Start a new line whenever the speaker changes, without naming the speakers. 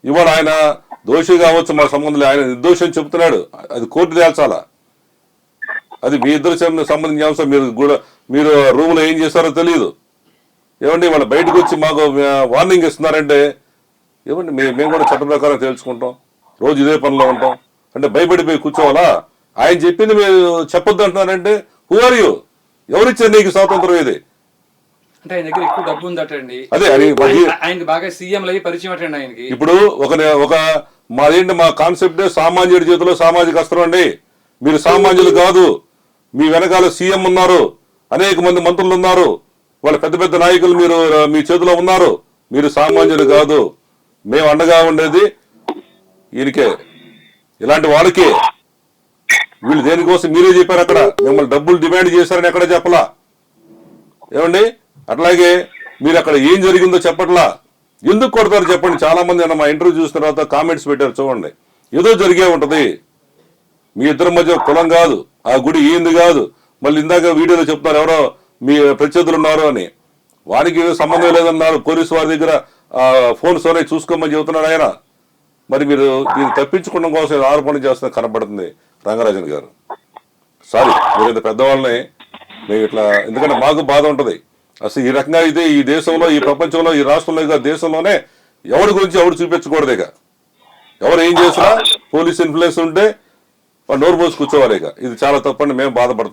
ఇవాళ ఆయన దోషి కావచ్చు, మా సంబంధం ఆయన నిర్దోషం చెప్తున్నాడు, అది కోర్టు తేల్చాలా. అది మీ ఇద్దరు సంబంధించిన అంశం. మీరు రూమ్ లో ఏం చేస్తారో తెలియదు. ఏమండి వాళ్ళ బయటకు వచ్చి మాకు వార్నింగ్ ఇస్తున్నారంటే ఏమండి మేము కూడా చట్ట ప్రకారం తెలుసుకుంటాం, రోజు ఇదే పనిలో ఉంటాం అంటే భయపడిపోయి కూర్చోవాలా? ఆయన చెప్పింది మీరు చెప్పొద్దు అంటున్నారంటే హూ ఆర్ యూ? ఎవరిచ్చారు నీకు స్వాతంత్రం? ఇది
అంటే ఆయన దగ్గర ఎక్కువ డబ్బు ఉందటండి.
అదే
ఆయన బాగా సీఎం అయ్యి పరిచయం అటండి ఆయనకి.
ఇప్పుడు మా కాన్సెప్ట్ సామాన్యుడి చేతిలో సామాజిక అస్త్రం అండి. మీరు సామాన్యులు కాదు, మీ వెనకాల సీఎం ఉన్నారు, అనేక మంది మంత్రులు ఉన్నారు, వాళ్ళ పెద్ద పెద్ద నాయకులు మీ చేతిలో ఉన్నారు. మీరు సామాన్యులు కాదు. మేము అండగా ఉండేది ఈయనకే, ఇలాంటి వాళ్ళకే. వీళ్ళు దేనికోసం మీరే చెప్పారు అక్కడ, మిమ్మల్ని డబ్బులు డిమాండ్ చేశారని ఎక్కడ చెప్పలా. ఏమండి అట్లాగే మీరు అక్కడ ఏం జరిగిందో చెప్పట్లా. ఎందుకు కొడతారు చెప్పండి? చాలా మంది మా ఇంటర్వ్యూ చూసిన తర్వాత కామెంట్స్ పెట్టారు చూడండి. ఏదో జరిగే ఉంటది, మీ ఇద్దరి మధ్య కులం కాదు, ఆ గుడి ఏంది కాదు. మళ్ళీ ఇందాక వీడియోలో చెప్తున్నారు ఎవరో మీ ప్రత్యర్థులు ఉన్నారు అని. వానికి సంబంధం లేదన్నారు. పోలీసు వారి దగ్గర ఫోన్స్ అనేవి చూసుకోమని చెబుతున్నాడు ఆయన. మరి మీరు దీన్ని తప్పించుకోవడం కోసం ఆరోపణ చేస్తున్న కనబడుతుంది రంగరాజన్ గారు. సారీ, మీరు ఇంత పెద్దవాళ్ళని మేము ఇట్లా, ఎందుకంటే మాకు బాధ ఉంటది. అసలు ఈ రకంగా అయితే ఈ దేశంలో, ఈ ప్రపంచంలో, ఈ రాష్ట్రంలో, దేశంలోనే ఎవరి గురించి ఎవరు చూపించకూడదు. ఇక ఎవరు ఏం చేసినా పోలీస్ ఇన్ఫ్లుయెన్స్ ఉంటే నోరు పోసి కూర్చోవాలి. ఇక ఇది చాలా తప్పని మేము బాధపడుతున్నాం.